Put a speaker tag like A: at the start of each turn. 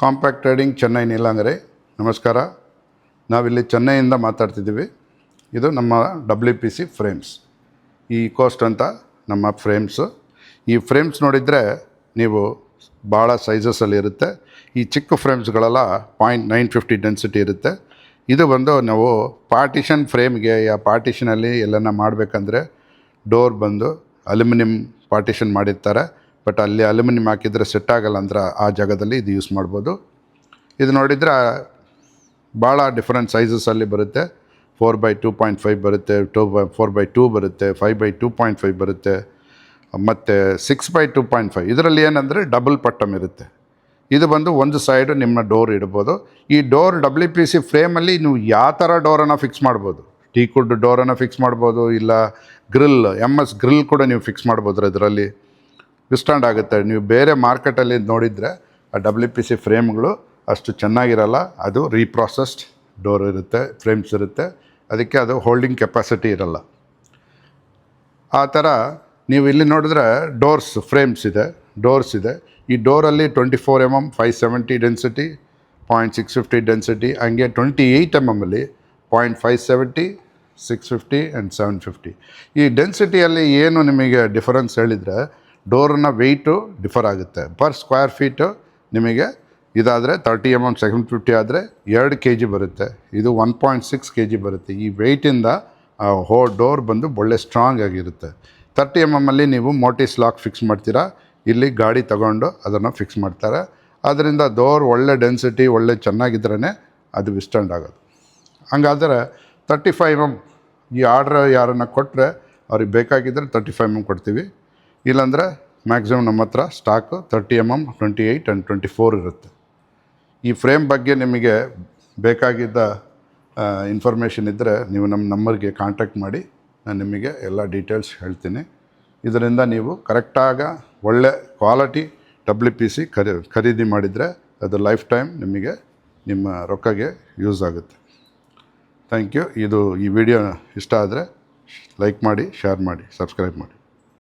A: Compact trading Chennai ನೀಲಾಂಗರೆ. ನಮಸ್ಕಾರ. ನಾವಿಲ್ಲಿ ಚೆನ್ನೈಯಿಂದ ಮಾತಾಡ್ತಿದ್ದೀವಿ. ಇದು ನಮ್ಮ WPC ಫ್ರೇಮ್ಸ್. ಈ ಕೋಸ್ಟ್ ಅಂತ ನಮ್ಮ ಫ್ರೇಮ್ಸು. ಈ ಫ್ರೇಮ್ಸ್ ನೋಡಿದರೆ ನೀವು ಭಾಳ ಸೈಜಸಲ್ಲಿ ಇರುತ್ತೆ. ಈ ಚಿಕ್ಕ ಫ್ರೇಮ್ಸ್ಗಳೆಲ್ಲ 0.950 ಡೆನ್ಸಿಟಿ ಇರುತ್ತೆ. ಇದು ಬಂದು ನಾವು ಪಾರ್ಟಿಷನ್ ಫ್ರೇಮ್ಗೆ ಪಾರ್ಟಿಷನಲ್ಲಿ ಎಲ್ಲನ ಮಾಡಬೇಕಂದ್ರೆ ಡೋರ್ ಬಂದು ಅಲ್ಯೂಮಿನಿಯಂ ಪಾರ್ಟಿಷನ್ ಮಾಡಿರ್ತಾರೆ. ಬಟ್ ಅಲ್ಲಿ ಅಲ್ಯೂಮಿನಿಯಂ ಹಾಕಿದರೆ ಸೆಟ್ ಆಗಲ್ಲ ಅಂದ್ರೆ ಆ ಜಾಗದಲ್ಲಿ ಇದು ಯೂಸ್ ಮಾಡ್ಬೋದು. ಇದು ನೋಡಿದರೆ ಭಾಳ ಡಿಫ್ರೆಂಟ್ ಸೈಜಸಲ್ಲಿ ಬರುತ್ತೆ. 4x2.5 ಬರುತ್ತೆ, 4x2 ಬರುತ್ತೆ, 5x2.5 ಬರುತ್ತೆ, ಮತ್ತು 6x2.5. ಇದರಲ್ಲಿ ಏನಂದರೆ ಡಬಲ್ ಪಟ್ಟಮ್ ಇರುತ್ತೆ. ಇದು ಬಂದು ಒಂದು ಸೈಡು ನಿಮ್ಮ ಡೋರ್ ಇಡ್ಬೋದು. ಈ ಡೋರ್ WPC ಫ್ರೇಮಲ್ಲಿ ನೀವು ಯಾವ ಥರ ಡೋರನ್ನು ಫಿಕ್ಸ್ ಮಾಡ್ಬೋದು. ಟೀಕುಡ್ ಡೋರನ್ನು ಫಿಕ್ಸ್ ಮಾಡ್ಬೋದು, ಇಲ್ಲ ಗ್ರಿಲ್ MS ಗ್ರಿಲ್ ಕೂಡ ನೀವು ಫಿಕ್ಸ್ ಮಾಡ್ಬೋದು. ಇದರಲ್ಲಿ ವಿಸ್ಟ್ಯಾಂಡ್ ಆಗುತ್ತೆ. ನೀವು ಬೇರೆ ಮಾರ್ಕೆಟಲ್ಲಿ ನೋಡಿದರೆ ಆ WPC ಫ್ರೇಮ್ಗಳು ಅಷ್ಟು ಚೆನ್ನಾಗಿರಲ್ಲ. ಅದು ರೀಪ್ರಾಸೆಸ್ಡ್ ಡೋರ್ ಇರುತ್ತೆ, ಫ್ರೇಮ್ಸ್ ಇರುತ್ತೆ. ಅದಕ್ಕೆ ಅದು ಹೋಲ್ಡಿಂಗ್ ಕೆಪಾಸಿಟಿ ಇರಲ್ಲ. ಆ ಥರ ನೀವು ಇಲ್ಲಿ ನೋಡಿದ್ರೆ ಫ್ರೇಮ್ಸ್ ಇದೆ. ಈ ಡೋರಲ್ಲಿ 24 mm 570 ಡೆನ್ಸಿಟಿ, 0.650 ಡೆನ್ಸಿಟಿ, ಹಂಗೆ 28 mm ಅಲ್ಲಿ 0.570, 650 ಆ್ಯಂಡ್ 750. ಈ ಡೆನ್ಸಿಟಿಯಲ್ಲಿ ಏನು ನಿಮಗೆ ಡಿಫರೆನ್ಸ್ ಹೇಳಿದರೆ, ಡೋರ್ನ ವೆಯ್ಟು ಡಿಫರ್ ಆಗುತ್ತೆ. ಪರ್ ಸ್ಕ್ವೇರ್ ಫೀಟು ನಿಮಗೆ ಇದಾದರೆ 30 mm 750 ಆದರೆ 2 kg ಬರುತ್ತೆ. ಇದು 1.6 kg ಬರುತ್ತೆ. ಈ ವೆಯ್ಟಿಂದ ಡೋರ್ ಬಂದು ಒಳ್ಳೆ ಸ್ಟ್ರಾಂಗ್ ಆಗಿರುತ್ತೆ. 30 mm ಅಲ್ಲಿ ನೀವು ಮೋಟಿಸ್ ಲಾಕ್ ಫಿಕ್ಸ್ ಮಾಡ್ತೀರಾ. ಇಲ್ಲಿ ಗಾಡಿ ತಗೊಂಡು ಅದನ್ನು ಫಿಕ್ಸ್ ಮಾಡ್ತಾರೆ. ಆದ್ದರಿಂದ ಡೋರ್ ಒಳ್ಳೆ ಡೆನ್ಸಿಟಿ ಒಳ್ಳೆ ಚೆನ್ನಾಗಿದ್ರೇ ಅದು ವಿಸ್ಟ್ಯಾಂಡ್ ಆಗೋದು. ಹಂಗಾದರೆ 35 mm ಈ ಆರ್ಡ್ರ್ ಯಾರನ್ನು ಕೊಟ್ಟರೆ ಅವ್ರಿಗೆ ಬೇಕಾಗಿದ್ದರೆ 35 mm ಕೊಡ್ತೀವಿ. ಇಲ್ಲಾಂದರೆ ಮ್ಯಾಕ್ಸಿಮಮ್ ನಮ್ಮ ಹತ್ರ ಸ್ಟಾಕು 30 mm 28 ಆ್ಯಂಡ್ 24 ಇರುತ್ತೆ. ಈ ಫ್ರೇಮ್ ಬಗ್ಗೆ ನಿಮಗೆ ಬೇಕಾಗಿದ್ದ ಇನ್ಫಾರ್ಮೇಷನ್ ಇದ್ದರೆ ನೀವು ನಮ್ಮ ನಂಬರ್ಗೆ ಕಾಂಟ್ಯಾಕ್ಟ್ ಮಾಡಿ, ನಾನು ನಿಮಗೆ ಎಲ್ಲ ಡೀಟೇಲ್ಸ್ ಹೇಳ್ತೀನಿ. ಇದರಿಂದ ನೀವು ಕರೆಕ್ಟಾಗಿ ಒಳ್ಳೆ ಕ್ವಾಲಿಟಿ WPC ಖರೀದಿ ಮಾಡಿದರೆ ಅದು ಲೈಫ್ ಟೈಮ್ ನಿಮಗೆ ನಿಮ್ಮ ರೊಕ್ಕಗೆ ಯೂಸ್ ಆಗುತ್ತೆ. Thank you. ಈ ವಿಡಿಯೋ ಇಷ್ಟ ಆದರೆ ಲೈಕ್ ಮಾಡಿ, ಶೇರ್ ಮಾಡಿ, ಸಬ್ಸ್ಕ್ರೈಬ್ ಮಾಡಿ.